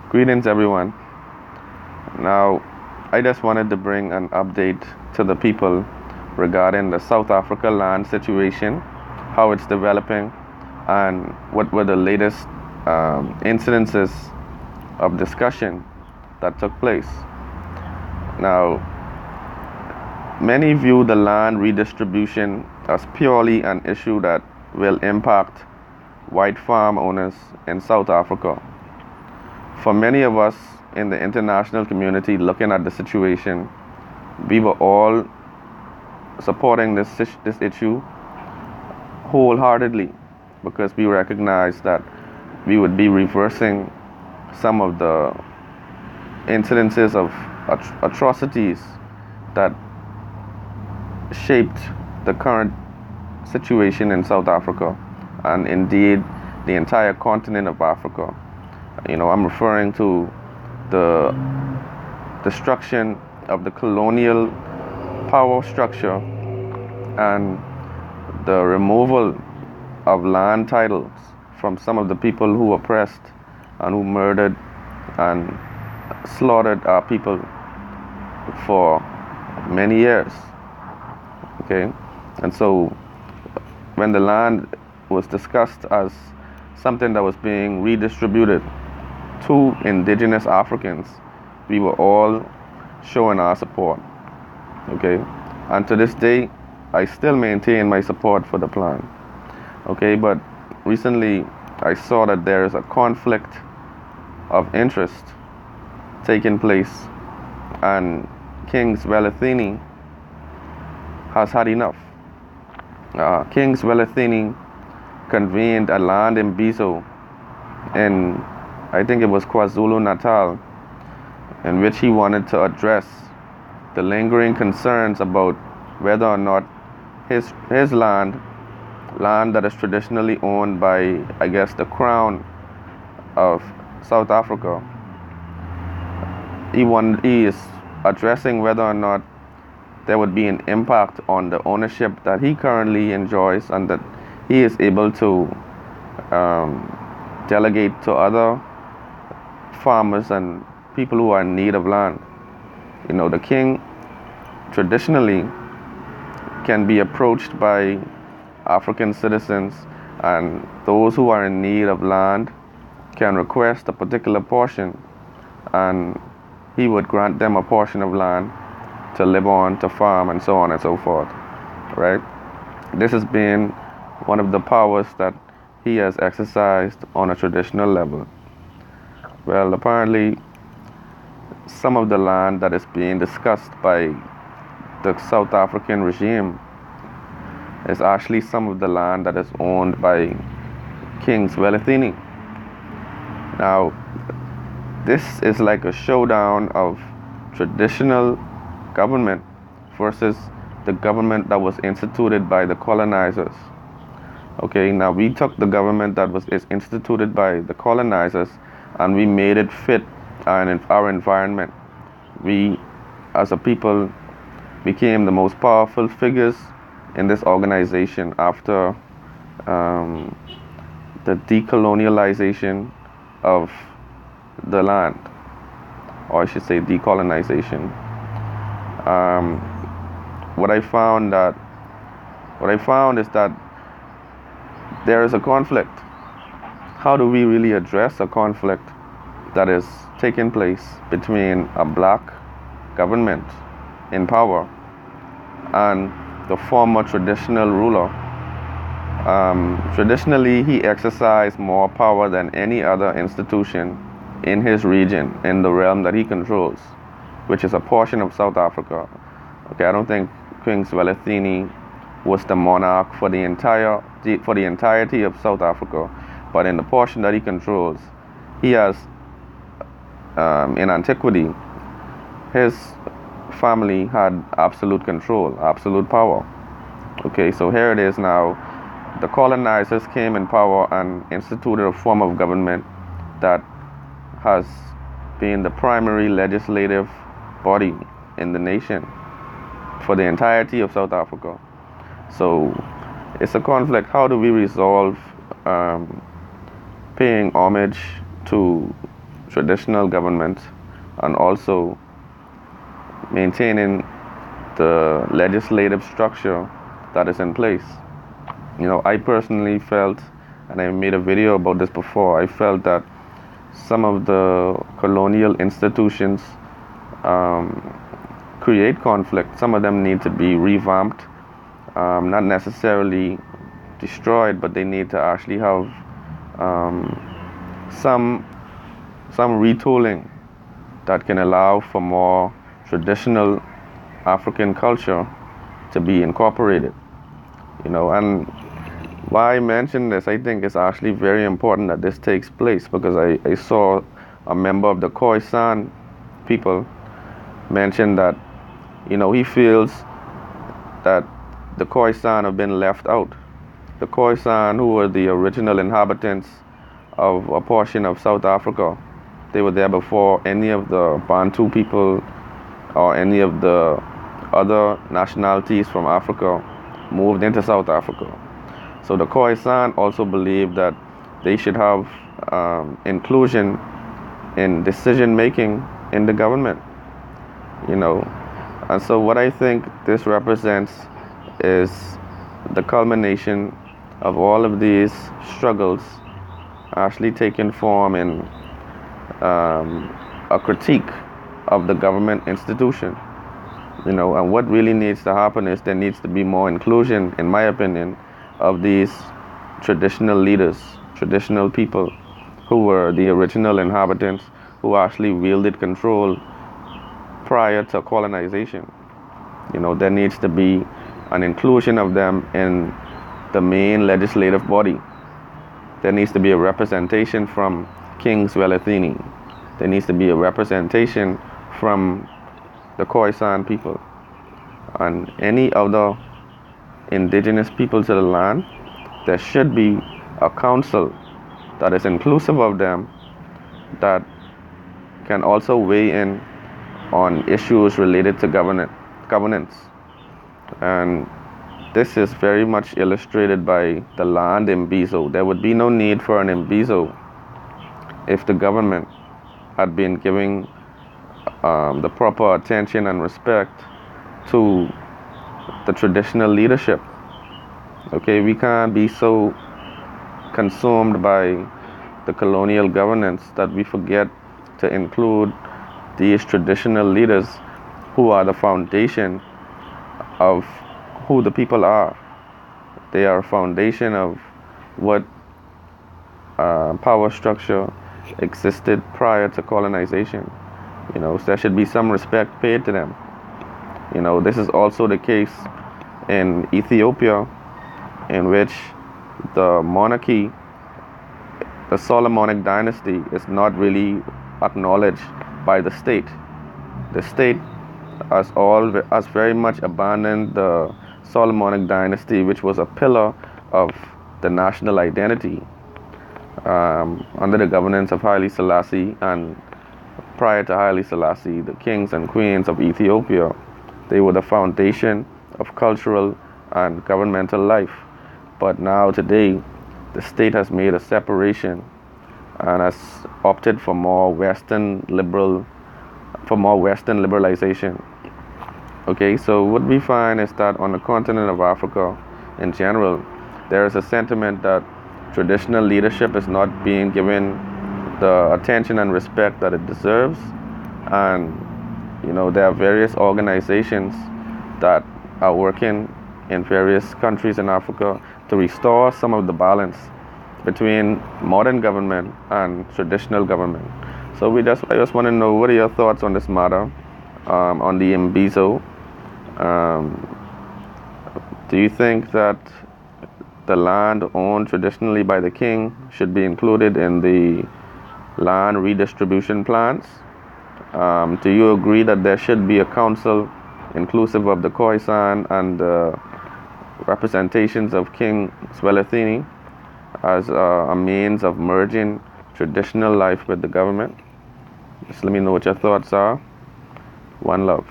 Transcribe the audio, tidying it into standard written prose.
Greetings, everyone. Now, I just wanted to bring an update to the people regarding the South Africa land situation, how it's developing, and what were the latest incidences of discussion that took place. Now, many view the land redistribution as purely an issue that will impact white farm owners in South Africa. For many of us in the international community looking at the situation, we were all supporting this issue wholeheartedly because we recognized that we would be reversing some of the incidences of atrocities that shaped the current situation in South Africa and indeed the entire continent of Africa. I'm referring to the destruction of the colonial power structure and the removal of land titles from some of the people who oppressed and who murdered and slaughtered our people for many years. Okay, and so when the land was discussed as something that was being redistributed to indigenous Africans, we were all showing our support. Okay, and to this day, I still maintain my support for the plan. Okay, but recently I saw that there is a conflict of interest taking place, and King Zwelithini has had enough. King Zwelithini convened a land imbizo in, I think it was KwaZulu Natal, in which he wanted to address the lingering concerns about whether or not his land that is traditionally owned by, I guess, the Crown of South Africa, he is addressing whether or not there would be an impact on the ownership that he currently enjoys and that he is able to delegate to other farmers and people who are in need of land. The king traditionally can be approached by African citizens, and those who are in need of land can request a particular portion, and he would grant them a portion of land to live on, to farm, and so on and so forth, right? This has been one of the powers that he has exercised on a traditional level. Well, apparently, some of the land that is being discussed by the South African regime is actually some of the land that is owned by King Zwelithini. Now, this is like a showdown of traditional government versus the government that was instituted by the colonizers. Okay, now we took the government that is instituted by the colonizers and we made it fit our environment. We, as a people, became the most powerful figures in this organization after the decolonialization of the land, or I should say decolonization. What I found is that there is a conflict. How do we really address a conflict that is taking place between a black government in power and the former traditional ruler? Traditionally, he exercised more power than any other institution in his region, in the realm that he controls, which is a portion of South Africa. Okay, I don't think King Zwelithini was the monarch for the entirety of South Africa, but in the portion that he controls, he has, in antiquity, his family had absolute control, absolute power. Okay, so here it is now. The colonizers came in power and instituted a form of government that has been the primary legislative body in the nation for the entirety of South Africa. So it's a conflict. How do we resolve paying homage to traditional government and also maintaining the legislative structure that is in place. I personally felt, and I made a video about this before, I felt that some of the colonial institutions create conflict. Some of them need to be revamped, not necessarily destroyed, but they need to actually have some retooling that can allow for more traditional African culture to be incorporated. And why I mention this, I think it's actually very important that this takes place, because I saw a member of the Khoisan people mention that, he feels that the Khoisan have been left out. The Khoisan, who were the original inhabitants of a portion of South Africa, they were there before any of the Bantu people or any of the other nationalities from Africa moved into South Africa. So the Khoisan also believe that they should have inclusion in decision making in the government. And so what I think this represents is the culmination of all of these struggles actually taking form in a critique of the government institution. And what really needs to happen is there needs to be more inclusion, in my opinion, of these traditional leaders, traditional people who were the original inhabitants who actually wielded control prior to colonization. There needs to be an inclusion of them in the main legislative body. There needs to be a representation from King Zwelithini. There needs to be a representation from the Khoisan people and any other indigenous people to the land. There should be a council that is inclusive of them, that can also weigh in on issues related to governance. And this is very much illustrated by the land Imbizo. There would be no need for an Imbizo if the government had been giving the proper attention and respect to the traditional leadership. Okay, we can't be so consumed by the colonial governance that we forget to include these traditional leaders who are the foundation of who the people are. They are a foundation of what power structure existed prior to colonization. So there should be some respect paid to them. This is also the case in Ethiopia, in which the monarchy, the Solomonic dynasty, is not really acknowledged by the state. The state has very much abandoned the Solomonic dynasty, which was a pillar of the national identity under the governance of Haile Selassie. And prior to Haile Selassie, the kings and queens of Ethiopia, they were the foundation of cultural and governmental life. But now today, the state has made a separation and has opted for more Western liberalization. Okay, so what we find is that on the continent of Africa in general, there is a sentiment that traditional leadership is not being given the attention and respect that it deserves. And there are various organizations that are working in various countries in Africa to restore some of the balance between modern government and traditional government. So I just want to know, what are your thoughts on this matter, on the Imbizo? Do you think that the land owned traditionally by the king should be included in the land redistribution plans? Do you agree that there should be a council inclusive of the Khoisan and representations of King Zwelithini as a means of merging traditional life with the government? Just let me know what your thoughts are. One love.